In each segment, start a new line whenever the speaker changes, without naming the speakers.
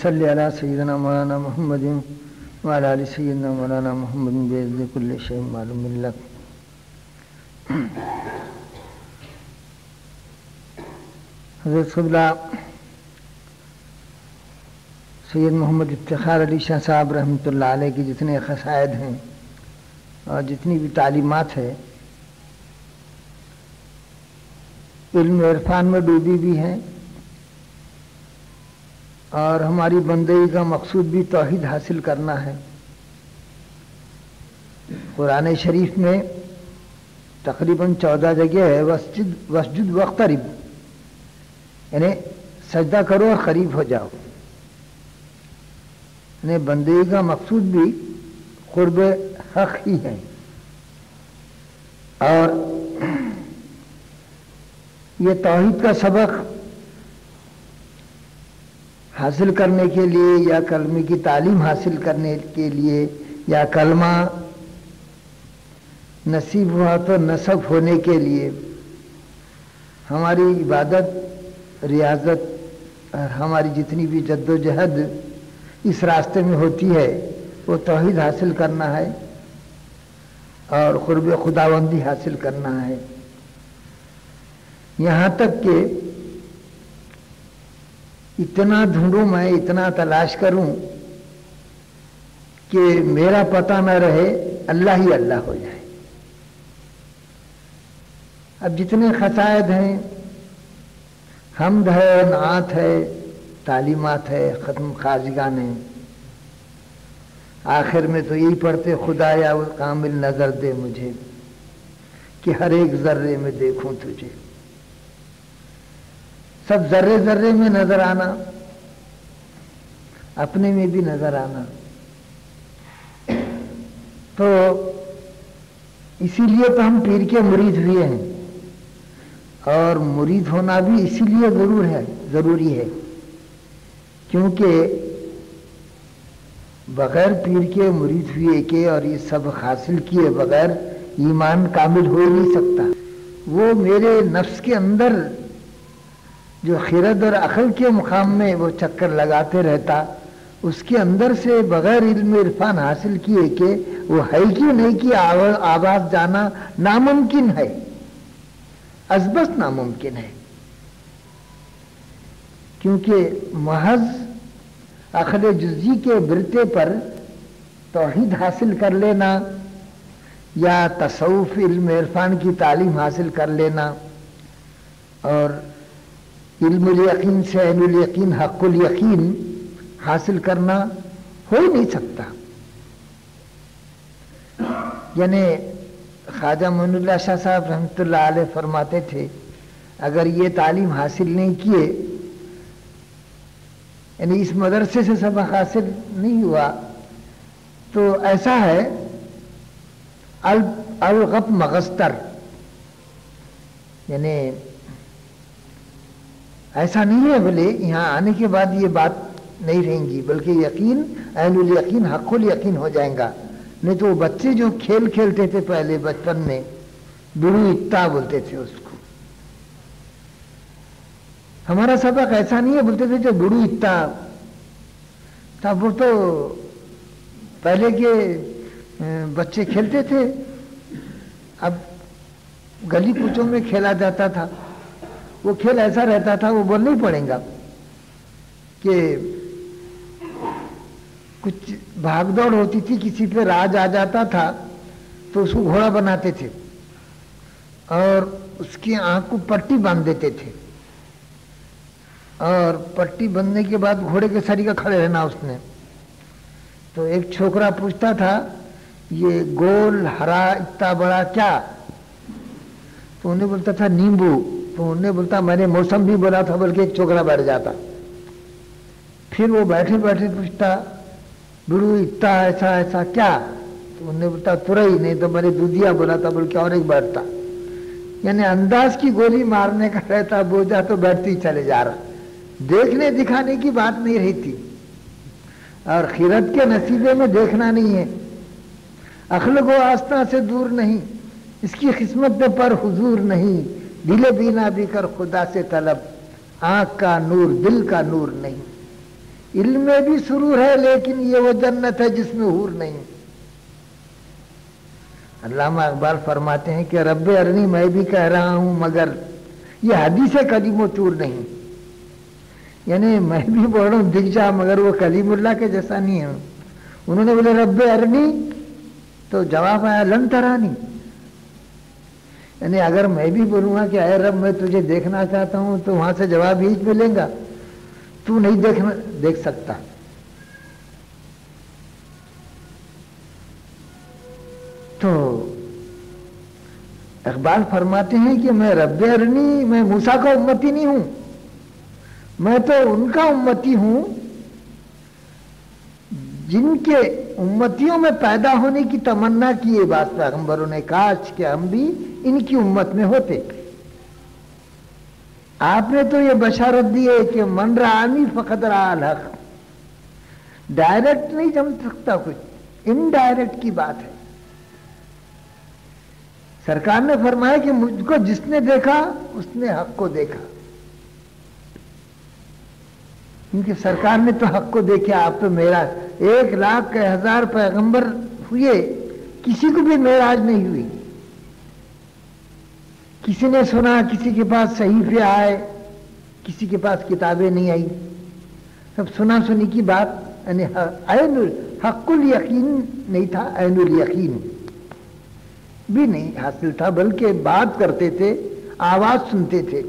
صلی علی سیدنا مولانا محمد وعلی آل سیدنا مولانا محمد بعزت کل شیء معلوم لک. حضرت قبلہ سید محمد افتخار علی شاہ صاحب رحمۃ اللہ علیہ کی جتنے قصائد ہیں اور جتنی بھی تعلیمات ہے علم عرفان میں ڈوبی بھی ہیں، اور ہماری بندگی کا مقصود بھی توحید حاصل کرنا ہے. قرآن شریف میں تقریباً 14 جگہ ہے وسجد واقترب، یعنی سجدہ کرو اور قریب ہو جاؤ. یعنی بندگی کا مقصود بھی قرب حق ہی ہے. اور یہ توحید کا سبق حاصل کرنے کے لیے یا کلمے کی تعلیم حاصل کرنے کے لیے یا کلمہ نصیب ہوا تو نصب ہونے کے لیے ہماری عبادت، ریاضت اور ہماری جتنی بھی جد و جہد اس راستے میں ہوتی ہے وہ توحید حاصل کرنا ہے اور قرب خداوندی حاصل کرنا ہے. یہاں تک کہ اتنا ڈھونڈوں میں، اتنا تلاش کروں کہ میرا پتہ نہ رہے، اللہ ہی اللہ ہو جائے. اب جتنے قصائد ہیں، حمد ہے، نعت ہے، تعلیمات ہے، ختم خواجگان ہیں، آخر میں تو یہی پڑھتے خدایا وہ کامل نظر دے مجھے کہ ہر ایک ذرے میں دیکھوں تجھے. سب ذرے ذرے میں نظر آنا، اپنے میں بھی نظر آنا. تو اسی لیے تو ہم پیر کے مرید ہوئے ہیں، اور مرید ہونا بھی اسی لیے ضروری ہے کیونکہ بغیر پیر کے مرید ہوئے کے اور یہ سب حاصل کیے بغیر ایمان کامل ہو ہی نہیں سکتا. وہ میرے نفس کے اندر جو خرد اور عقل کے مقام میں وہ چکر لگاتے رہتا، اس کے اندر سے بغیر علم عرفان حاصل کیے کہ وہ ہے کہ نہیں کی آواز جانا ناممکن ہے، ازبس ناممکن ہے. کیونکہ محض عقل جزی کے برتے پر توحید حاصل کر لینا یا تصوف علم عرفان کی تعلیم حاصل کر لینا اور علم الیقین سے عین الیقین حق الیقین حاصل کرنا ہو ہی نہیں سکتا. یعنی خواجہ معین اللہ شاہ صاحب رحمۃ اللہ علیہ فرماتے تھے اگر یہ تعلیم حاصل نہیں کیے، یعنی اس مدرسے سے سبق حاصل نہیں ہوا، تو ایسا ہے الغب مغستر، یعنی ایسا نہیں ہے بھلے یہاں آنے کے بعد یہ بات نہیں رہیں گی، بلکہ یقین عین الیقین حق الیقین ہو جائیں گا. نہیں تو وہ بچے جو کھیل کھیلتے تھے پہلے بچپن میں، بڑو اتا بولتے تھے اس کو. ہمارا سبق ایسا نہیں ہے، بولتے تھے جو بڑو اتا تھا، وہ تو پہلے کے بچے کھیلتے تھے. اب گلی کوچوں میں کھیلا جاتا تھا، وہ کھیل ایسا رہتا تھا، وہ بول نہیں پڑیں گا کہ کچھ بھاگ دوڑ ہوتی تھی، کسی پہ راج آ جاتا تھا تو اس کو گھوڑا بناتے تھے اور اس کی آنکھ کو پٹی باندھ دیتے تھے، اور پٹی بندھنے کے بعد گھوڑے کے سری کا کھڑے رہنا اس نے. تو ایک چھوکرا پوچھتا تھا یہ گول ہرا اتنا بڑا کیا؟ تو انہیں بولتا تھا نیمبو. تو انہیں بولتا میں نے موسم بھی بولا تھا، بلکہ ایک چھوکرا بیٹھ جاتا. پھر وہ بیٹھے بیٹھے پوچھتا بڑو اتنا ایسا ایسا کیا؟ تو انہیں بولتا ترئی، نہیں تو میں نے دودھیا بولا تھا، بلکہ اور ایک بیٹھتا. یعنی انداز کی گولی مارنے کا رہتا، بوجھا تو بیٹھتی چلے جا رہا. دیکھنے دکھانے کی بات نہیں رہتی، اور خیرت کے نصیبے میں دیکھنا نہیں ہے، عقل کو آستہ سے دور نہیں، اس کی قسمت پر حضور نہیں، دل بینا بھی کر خدا سے طلب، آنکھ کا نور دل کا نور نہیں. علم میں بھی سرور ہے لیکن یہ وہ جنت ہے جس میں حور نہیں. علامہ اقبال فرماتے ہیں کہ رب ارنی میں بھی کہہ رہا ہوں مگر یہ حدیث کلیم و طور نہیں. یعنی میں بھی بول رہا ہوں دکھ جا مگر وہ کلیم اللہ کے جیسا نہیں ہے. انہوں نے بولے رب ارنی تو جواب آیا لن ترانی. یعنی اگر میں بھی بولوں گا کہ اے رب میں تجھے دیکھنا چاہتا ہوں تو وہاں سے جواب ہی ملے گا تو نہیں دیکھ سکتا. تو اقبال فرماتے ہیں کہ میں رب ارنی میں موسیٰ کا امتی نہیں ہوں, میں تو ان کا امتی ہوں جن کے امتیوں میں پیدا ہونے کی تمنا کی ہے بعض پیغمبروں نے, کاش کہ ہم بھی ان کی امت میں ہوتے. آپ نے تو یہ بشارت دی ہے کہ من رآنی فقد رأى الحق. ڈائریکٹ نہیں سمجھ سکتا کچھ, انڈائریکٹ کی بات ہے. سرکار نے فرمایا کہ مجھ کو جس نے دیکھا اس نے حق کو دیکھا, کیونکہ سرکار نے تو حق کو دیکھا. آپ تو معراج 1,00,000 پیغمبر ہوئے, کسی کو بھی معراج نہیں ہوئی. کسی نے سنا, کسی کے پاس صحیفے آئے, کسی کے پاس کتابیں نہیں آئی, سب سنا سنی کی بات. یعنی حق الیقین نہیں تھا, عین الیقین بھی نہیں حاصل تھا, بلکہ بات کرتے تھے, آواز سنتے تھے.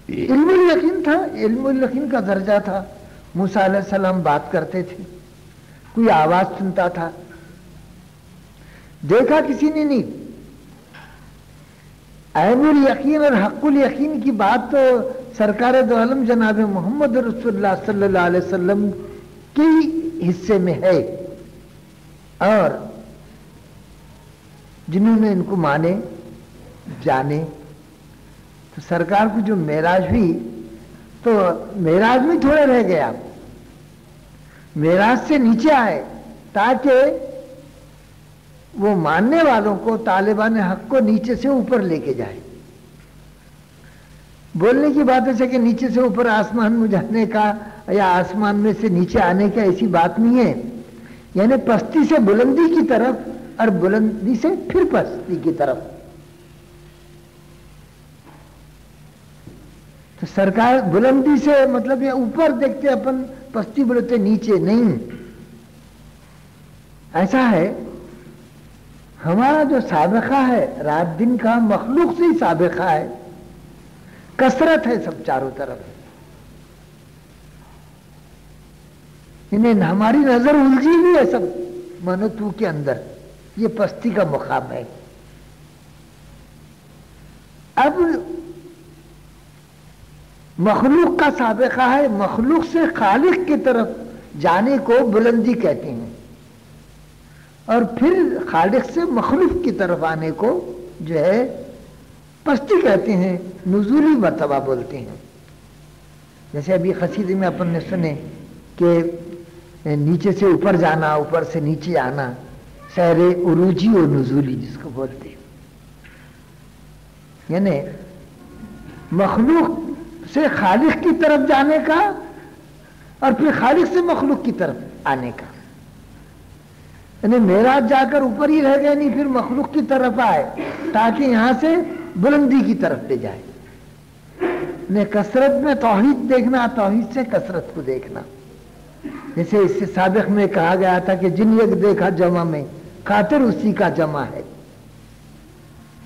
علم الیقین تھا, علم الیقین کا درجہ تھا. موسیٰ علیہ السلام بات کرتے تھے, کوئی آواز سنتا تھا, دیکھا کسی نے نہیں. عین الیقین اور حق الیقین کی بات تو سرکار دو عالم جناب محمد رسول اللہ صلی اللہ علیہ وسلم کے حصے میں ہے, اور جنہوں نے ان کو مانے جانے. تو سرکار کو جو معراج ہوئی تو معراج میں تھوڑے رہ گئے, آپ معراج سے نیچے آئے تاکہ وہ ماننے والوں کو, طالبان حق کو نیچے سے اوپر لے کے جائے. بولنے کی بات ہے کہ نیچے سے اوپر آسمان میں جانے کا یا آسمان میں سے نیچے آنے کا ایسی بات نہیں ہے. یعنی پستی سے بلندی کی طرف اور بلندی سے پھر پستی کی طرف. تو سرکار بلندی سے مطلب یہ اوپر دیکھتے اپن, پستی بولتے نیچے نہیں. ایسا ہے ہمارا جو سابقہ ہے رات دن کا مخلوق سے ہی سابقہ ہے, کثرت ہے سب چاروں طرف. انہیں ہماری نظر الجھی ہوئی ہے سب مانو تو کے اندر, یہ پستی کا مقام ہے. اب مخلوق کا سابقہ ہے, مخلوق سے خالق کی طرف جانے کو بلندی کہتے ہیں, اور پھر خالق سے مخلوق کی طرف آنے کو جو ہے پستی کہتے ہیں, نزولی مرتبہ بولتے ہیں. جیسے ابھی قصیدے میں اپن نے سنے کہ نیچے سے اوپر جانا, اوپر سے نیچے آنا, سیر عروجی و نزولی جس کو بولتے ہیں. یعنی مخلوق سے خالق کی طرف جانے کا اور پھر خالق سے مخلوق کی طرف آنے کا. یعنی معراج جا کر اوپر ہی رہ گئے نہیں, پھر مخلوق کی طرف آئے تاکہ یہاں سے بلندی کی طرف لے جائے. نے کثرت میں توحید دیکھنا, توحید سے کثرت کو دیکھنا. جیسے اس سے سابق میں کہا گیا تھا کہ جن یک دیکھا جمع میں خاطر اسی کا جمع ہے.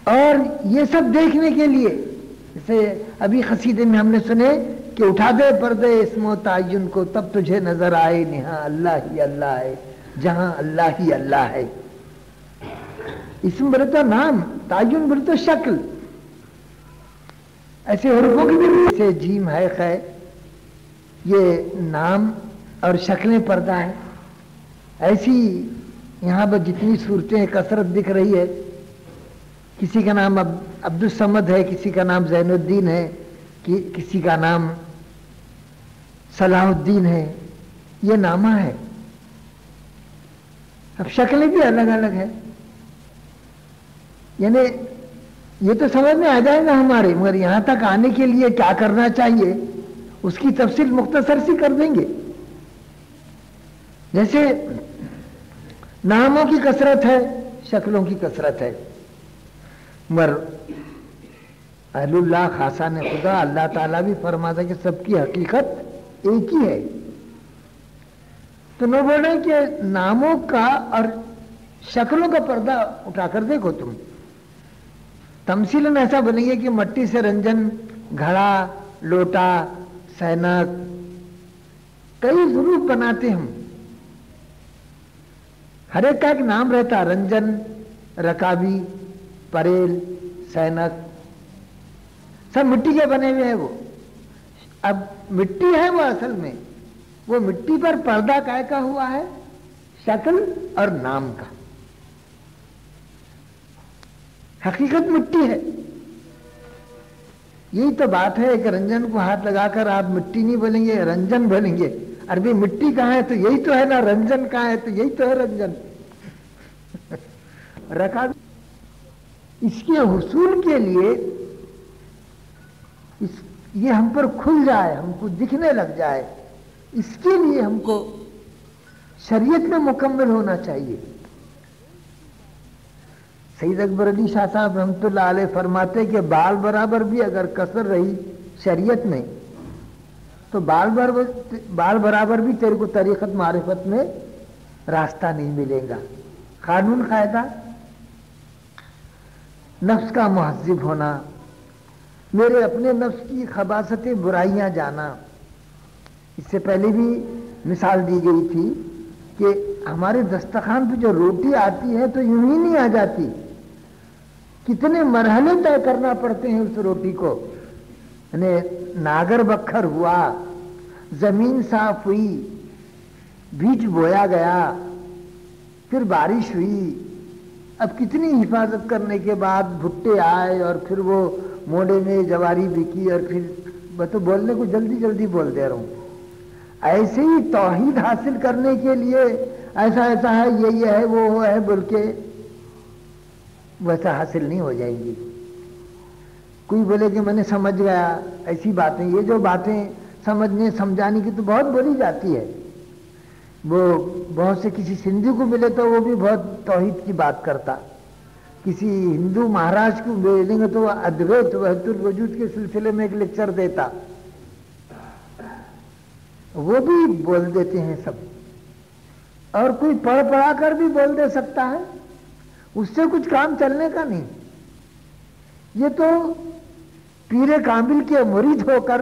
اور یہ سب دیکھنے کے لیے جیسے ابھی قصیدے میں ہم نے سنے کہ اٹھا دے پردے اسم و تعین کو تب تجھے نظر آئے نہاں اللہ ہی اللہ ہے جہاں اللہ ہی اللہ ہے. اسم بولے تو نام, تعین بولے تو شکل. ایسے حروفوں کی بھی جیسے جیم ہے خے, یہ نام اور شکلیں پردہ ہیں. ایسی یہاں پر جتنی صورتیں کثرت دکھ رہی ہے, کسی کا نام عبد الصمد ہے, کسی کا نام زین الدین ہے, کسی کا نام صلاح الدین ہے, یہ نامہ ہے. اب شکلیں بھی الگ الگ ہیں. یعنی یہ تو سمجھ میں آ جائے گا ہمارے, مگر یہاں تک آنے کے لیے کیا کرنا چاہیے اس کی تفصیل مختصر سی کر دیں گے. جیسے ناموں کی کثرت ہے، شکلوں کی کثرت ہے، مگر اہل اللہ خاصہ نے خدا اللہ تعالیٰ بھی فرماتا ہے کہ سب کی حقیقت ایک ہی ہے. تو نہ بولے کہ ناموں کا اور شکلوں کا پردہ اٹھا کر دیکھو تم. تمثیلاً ایسا بنیں گے کہ مٹی سے رنجن، گھڑا، لوٹا، سینک، کئی ضرور بناتے ہم. ہر ایک کا ایک نام رہتا، رنجن، رکابی، پریل، سینک، سب مٹی کے بنے ہوئے ہیں وہ. اب مٹی ہے وہ اصل میں، وہ مٹی پر پردہ کائے کا ہوا ہے؟ شکل اور نام کا. حقیقت مٹی ہے. یہی تو بات ہے کہ رنجن کو ہاتھ لگا کر آپ مٹی نہیں بولیں گے، رنجن بولیں گے. عربی مٹی کہاں ہے تو یہی تو ہے نا، رنجن کہاں ہے تو یہی تو ہے رنجن. رکھا اس کے حصول کے لیے یہ ہم پر کھل جائے، ہم کو دکھنے لگ جائے، اس کے لیے ہم کو شریعت میں مکمل ہونا چاہیے. سید اکبر علی شاہ صاحب رحمۃ اللہ علیہ فرماتے کہ بال برابر بھی اگر کسر رہی شریعت میں تو بال برابر بھی تیرے کو طریقت معرفت میں راستہ نہیں ملے گا. قانون قاعدہ، نفس کا مہذب ہونا، میرے اپنے نفس کی خباثتیں برائیاں جانا. اس سے پہلے بھی مثال دی گئی تھی کہ ہمارے دسترخوان پہ جو روٹی آتی ہے تو یوں ہی نہیں آ جاتی، کتنے مرحلے طے کرنا پڑتے ہیں اس روٹی کو. یعنی ناگر بکھر ہوا، زمین صاف ہوئی، بیج بویا گیا، پھر بارش ہوئی، اب کتنی حفاظت کرنے کے بعد بھٹے آئے اور پھر وہ موڑے میں جواری بکی، اور پھر میں تو بولنے کو جلدی جلدی بول دے رہا ہوں. ایسے ہی توحید حاصل کرنے کے لیے ایسا ایسا ہے، یہ ہے، وہ ہے بول کے ویسا حاصل نہیں ہو جائیں گی. کوئی بولے کہ میں نے سمجھ گیا، ایسی باتیں، یہ جو باتیں سمجھنے سمجھانے کی تو بہت بولی جاتی ہے. وہ بہت سے کسی سندھی کو ملے تو وہ بھی بہت توحید کی بات کرتا، کسی ہندو مہاراج کو ملیں گے تو وہ ادویت وحدت الوجود کے سلسلے میں ایک لیکچر دیتا، وہ بھی بول دیتے ہیں سب. اور کوئی پڑھ پڑھا کر بھی بول دے سکتا ہے، اس سے کچھ کام چلنے کا نہیں. یہ تو پیر کامل کے مرید ہو کر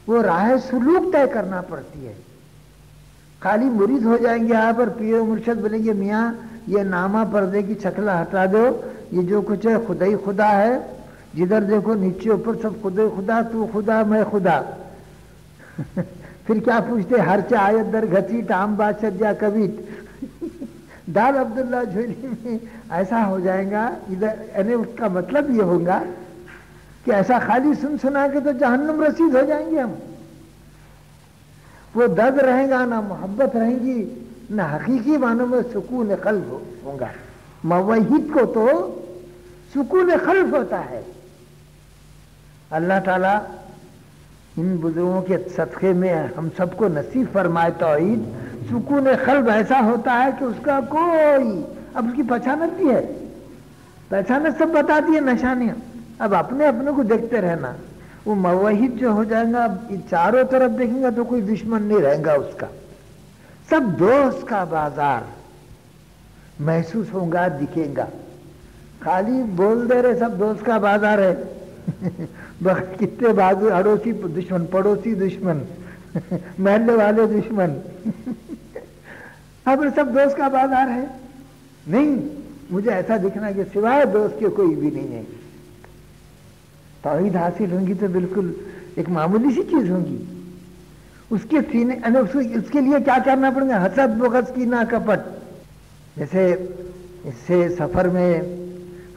وہ راہ سلوک طے کرنا پڑتی ہے. خالی مرید ہو جائیں گے یہاں پر، پیر و مرشد بولیں گے میاں یہ نامہ پردے کی شکل ہٹا دو، یہ جو کچھ ہے خدا ہی خدا ہے، جدھر دیکھو نیچے اوپر سب خدا ہی خدا، تو خدا میں خدا. پھر کیا پوچھتے، ہر چا آیت در گھسی ٹام بادشاہ جا کبھی دال عبداللہ جھولی میں ایسا ہو جائے گا. ادھر یعنی اس کا مطلب یہ ہوگا کہ ایسا خالی سن سنا کے تو جہنم رسید ہو جائیں گے ہم. وہ درد رہے گا، نہ محبت رہیں گی، نہ حقیقی معنوں میں سکون قلب ہوگا. موحد کو تو سکون قلب ہوتا ہے. اللہ تعالیٰ ان بزرگوں کے صدقے میں ہم سب کو نصیب فرمائے توحید. سکون قلب ایسا ہوتا ہے کہ اس کا کوئی، اب اس کی پہچانت بھی ہے، پہچانت سب بتاتی ہے نشانیاں. اب اپنے اپنے کو دیکھتے رہنا. وہ موحد جو ہو جائے گا، چاروں طرف دیکھیں گا تو کوئی دشمن نہیں رہے گا اس کا، سب دوست کا بازار محسوس ہوگا، دکھے گا. خالی بول دے رہے سب دوست کا بازار ہے، کتنے بازو، اڑوسی دشمن، پڑوسی دشمن، محلے والے دشمن. اب سب دوست کا بازار ہے. نہیں، مجھے ایسا دکھنا کہ سوائے دوست کے کوئی بھی نہیں ہے. توحید حاصل ہوں گی تو بالکل ایک معمولی سی چیز ہوں گی. اس کے سینے، اس کے لیے کیا کرنا پڑے گا؟ حسد، بغض، کینہ، کپٹ. جیسے اس سے سفر میں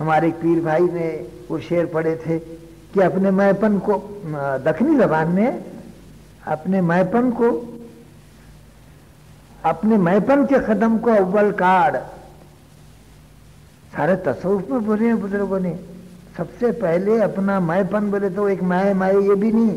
ہمارے ایک پیر بھائی نے وہ شعر پڑھے تھے کہ اپنے میپن کو، دکنی زبان میں، اپنے میپن کو، اپنے میپن کے قدم کو اول کاڑ. سارے تصوف میں بولے ہیں بزرگوں نے، سب سے پہلے اپنا میپن بولے تو ایک مائے یہ بھی نہیں،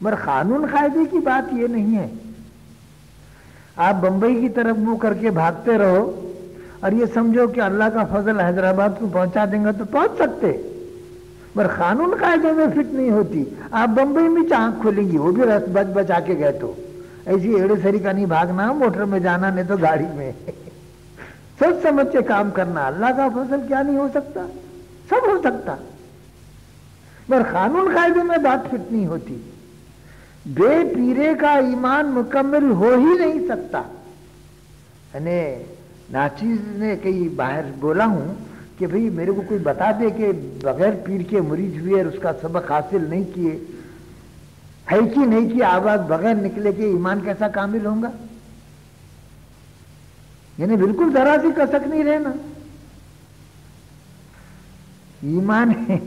مگر قانون قاعدے کی بات یہ نہیں ہے آپ بمبئی کی طرف منہ کر کے بھاگتے رہو اور یہ سمجھو کہ اللہ کا فضل حیدرآباد کو پہنچا دیں گے تو پہنچ سکتے، مگر قانون قاعدے میں فٹ نہیں ہوتی۔ آپ بمبئی میں آنکھ کھولیں گی، وہ بھی بچ بچا کے گئے تو ایسی ایڑے سری کا نہیں بھاگنا، موٹر میں جانا نہیں تو گاڑی میں سوچ سمجھ کے کام کرنا۔ اللہ کا فضل کیا نہیں ہو سکتا، سب ہو سکتا، مگر قانون قاعدے میں بات فٹ نہیں ہوتی۔ بے پیرے کا ایمان مکمل ہو ہی نہیں سکتا۔ یعنی ناچیز نے کئی باہر بولا ہوں کہ بھئی میرے کو کوئی بتا دے کہ بغیر پیر کے مرید ہوئے اور اس کا سبق حاصل نہیں کیے، ہے کہ نہیں کی آواز بغیر نکلے کہ ایمان کیسا کامل ہوگا؟ یعنی بالکل ذرا سی کسک نہیں رہنا ایمان ہے۔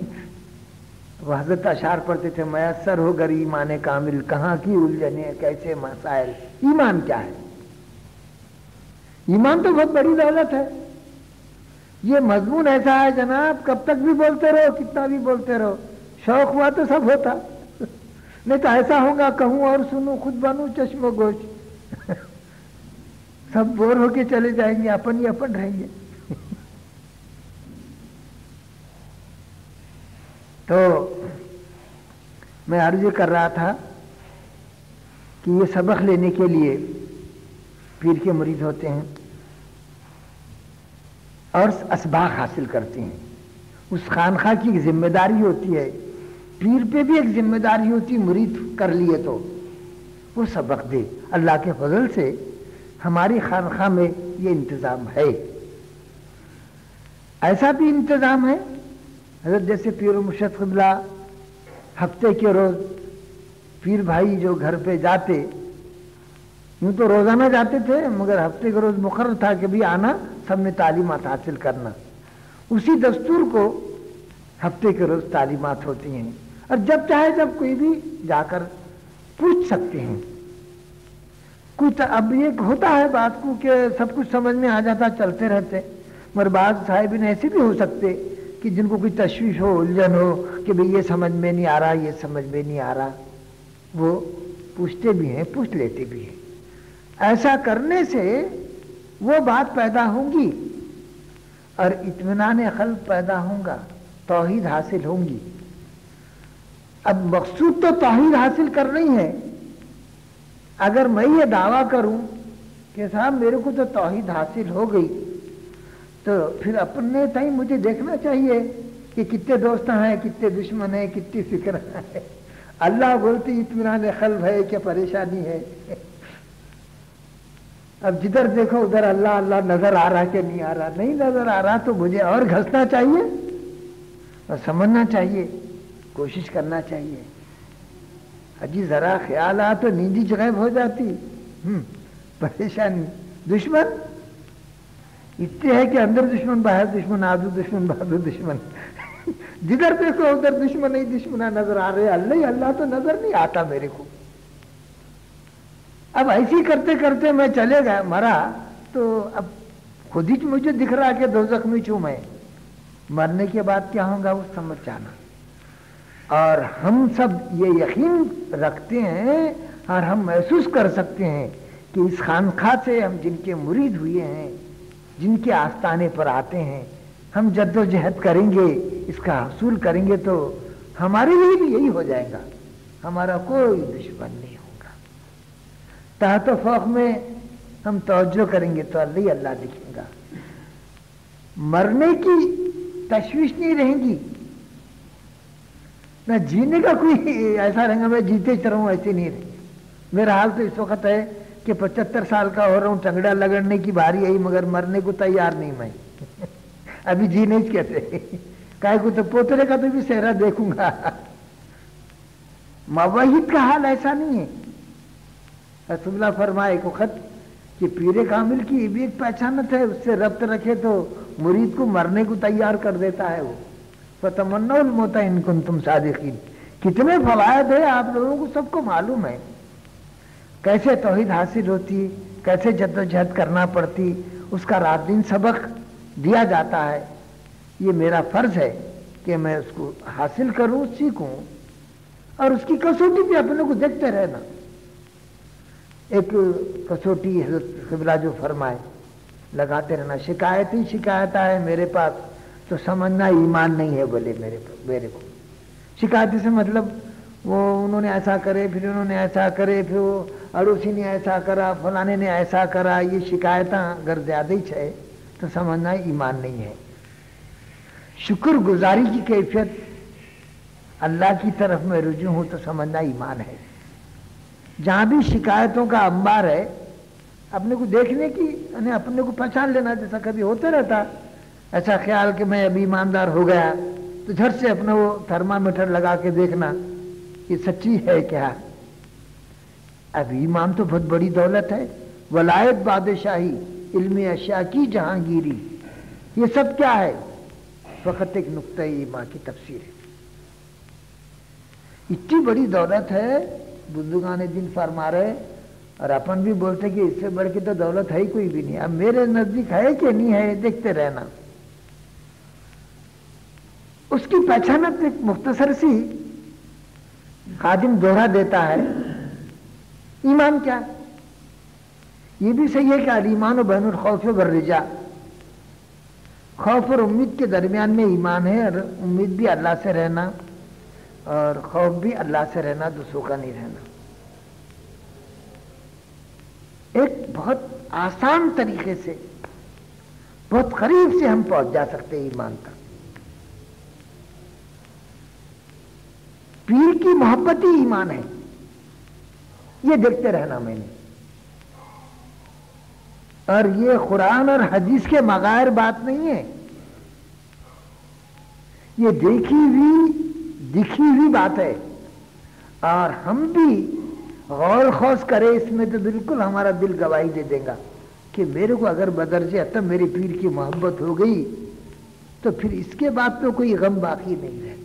وہ حضرت اشعار پڑھتے تھے، میسر ہو گر ایمان کامل، کہاں کی الجھنے کیسے مسائل۔ ایمان کیا ہے؟ ایمان تو بہت بڑی دولت ہے۔ یہ مضمون ایسا ہے جناب، کب تک بھی بولتے رہو، کتنا بھی بولتے رہو، شوق ہوا تو سب ہوتا، نہیں تو ایسا ہوگا کہوں اور سنوں خود بنوں چشم و گوش، سب بور ہو کے چلے جائیں گے، اپن ہی اپن رہیں گے۔ تو میں عرض کر رہا تھا کہ یہ سبق لینے کے لیے پیر کے مرید ہوتے ہیں اور اسباق حاصل کرتے ہیں۔ اس خانخواہ کی ایک ذمہ داری ہوتی ہے، پیر پہ بھی ایک ذمہ داری ہوتی، مرید کر لیے تو وہ سبق دے۔ اللہ کے فضل سے ہماری خانخواہ میں یہ انتظام ہے۔ ایسا بھی انتظام ہے حضرت جیسے پیر و مرشد قبلہ ہفتے کے روز پیر بھائی جو گھر پہ جاتے، یوں تو روزانہ جاتے تھے مگر ہفتے کے روز مقرر تھا کہ بھی آنا، سب نے تعلیمات حاصل کرنا، اسی دستور کو ہفتے کے روز تعلیمات ہوتی ہیں، اور جب چاہے جب کوئی بھی جا کر پوچھ سکتے ہیں۔ کچھ اب یہ ہوتا ہے بات کو کہ سب کچھ سمجھ میں آ جاتا، چلتے رہتے، مگر بعض صاحبین ایسے بھی ہو سکتے کہ جن کو کوئی تشویش ہو، الجھن ہو کہ بھئی یہ سمجھ میں نہیں آ رہا، یہ سمجھ میں نہیں آ رہا، وہ پوچھتے بھی ہیں، پوچھ لیتے بھی ہیں۔ ایسا کرنے سے وہ بات پیدا ہوگی اور اطمینان قلب پیدا ہوگا، توحید حاصل ہوں گی۔ اب مقصود تو توحید حاصل کرنا ہی ہے۔ اگر میں یہ دعویٰ کروں کہ صاحب میرے کو تو توحید حاصل ہو گئی، تو پھر اپنے تئیں مجھے دیکھنا چاہیے کہ کتنے دوست ہیں، کتنے دشمن ہیں، کتنی فکر ہے۔ اللہ بولتی اطمینان قلب ہے کہ پریشانی ہے؟ اب جدھر دیکھو ادھر اللہ اللہ نظر آ رہا کہ نہیں آ رہا؟ نہیں نظر آ رہا تو مجھے اور گھسنا چاہیے اور سمجھنا چاہیے، کوشش کرنا چاہیے۔ حجی ذرا خیال آ تو نیندی غائب ہو جاتی، پریشانی۔ دشمن اتنے ہے کہ اندر دشمن، باہر دشمن، آدو دشمن، بہادو دشمن، جدھر دیکھو ادھر دشمن ہی دشمن نظر آ رہے، اللہ ہی اللہ تو نظر نہیں آتا میرے کو۔ اب ایسی کرتے کرتے میں چلے گیا، مرا تو اب خود ہی مجھے دکھ رہا کہ دوزخ میں چھوں میں، مرنے کے بعد کیا ہوگا وہ سمجھ جانا۔ اور ہم سب یہ یقین رکھتے ہیں اور ہم محسوس کر سکتے ہیں کہ اس خانقاہ سے ہم جن کے مرید ہوئے ہیں، جن کے آستانے پر آتے ہیں، ہم جد و جہد کریں گے، اس کا حصول کریں گے تو ہمارے لیے بھی یہی ہو جائے گا، ہمارا کوئی دشمن نہیں ہوگا۔ تحت و فوق میں ہم توجہ کریں گے تو اللہ ہی اللہ دکھے گا، مرنے کی تشویش نہیں رہیں گی، نہ جینے کا کوئی ایسا رہے گا میں جیتے چلوں، ایسے نہیں رہیں گے۔ میرا حال تو اس وقت ہے کہ 75 سال کا ہو رہا ہوں، ٹنگڑا لگڑنے کی باری آئی مگر مرنے کو تیار نہیں میں، ابھی جینے کہتے کائے کو تو پوترے کا تو بھی چہرہ دیکھوں گا۔ موحد کا حال ایسا نہیں ہے۔ رسول اللہ فرمائے ایک وقت کہ پیر کامل کی بھی ایک پہچانت ہے، اس سے ربط رکھے تو مرید کو مرنے کو تیار کر دیتا ہے وہ۔ فَتَمَنَّوْا الْمَوْتَ إِن كُنتُمْ صَادِقِينَ۔ کتنے فوائد ہیں آپ لوگوں کو سب کو معلوم ہے، کیسے توحید حاصل ہوتی، کیسے جد و جہد کرنا پڑتی، اس کا رات دن سبق دیا جاتا ہے۔ یہ میرا فرض ہے کہ میں اس کو حاصل کروں، سیکھوں اور اس کی کسوٹی پہ اپنے کو دیکھتے رہنا. ایک کسوٹی حضرت قبلہ جو فرمائے لگاتے رہنا. شکایت ہی شکایت آئے میرے پاس تو سمجھنا ایمان نہیں ہے بولے میرے کو. شکایت سے مطلب وہ انہوں نے ایسا کرے، پھر انہوں نے ایسا کرے، پھر وہ اڑوسی نے ایسا کرا، فلانے نے ایسا کرا. یہ شکایتیں اگر زیادہ ہی ہے تو سمجھنا ایمان نہیں ہے. شکر گزاری کی کیفیت اللہ کی طرف میں رجوع ہوں تو سمجھنا ایمان ہے. جہاں بھی شکایتوں کا انبار ہے اپنے کو دیکھنے کی، یعنی اپنے کو پہچان لینا. جیسا کبھی ہوتا رہتا ایسا خیال کہ میں ابھی ایماندار ہو گیا تو جھٹ سے اپنا وہ تھرمامیٹر لگا کے دیکھنا یہ سچی ہے کیا. اب ایمان تو بہت بڑی دولت ہے. ولایت، بادشاہی، علم اشیاء کی جہانگیری، یہ سب کیا ہے؟ فقط ایک نقطہ ایمان کی تفسیر ہے. اتنی بڑی دولت ہے بزرگان دین فرما رہے، اور اپن بھی بولتے کہ اس سے بڑھ کے تو دولت ہے ہی کوئی بھی نہیں. اب میرے نزدیک ہے کہ نہیں ہے دیکھتے رہنا. اس کی پہچانت ایک مختصر سی خادم دوہرا دیتا ہے. ایمان کیا؟ یہ بھی صحیح ہے کہ الایمان بین الخوف والرجاء، خوف اور امید کے درمیان میں ایمان ہے. اور امید بھی اللہ سے رہنا اور خوف بھی اللہ سے رہنا، دوسروں کا نہیں رہنا. ایک بہت آسان طریقے سے، بہت قریب سے ہم پہنچ جا سکتے ہیں ایمان تک. پیر کی محبت ہی ایمان ہے. یہ دیکھتے رہنا میں نے. اور یہ قرآن اور حدیث کے بغیر بات نہیں ہے، یہ دیکھی ہوئی دکھی ہوئی بات ہے. اور ہم بھی غور خوض کرے اس میں تو بالکل ہمارا دل گواہی دے دے گا کہ میرے کو اگر بدرجہ تب میرے پیر کی محبت ہو گئی تو پھر اس کے بعد تو کوئی غم باقی نہیں رہتا.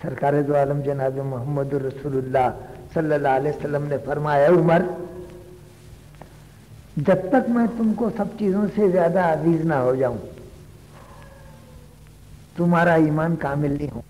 سرکار دو عالم جناب محمد رسول اللہ صلی اللہ علیہ وسلم نے فرمایا، عمر جب تک میں تم کو سب چیزوں سے زیادہ عزیز نہ ہو جاؤں تمہارا ایمان کامل نہیں ہو.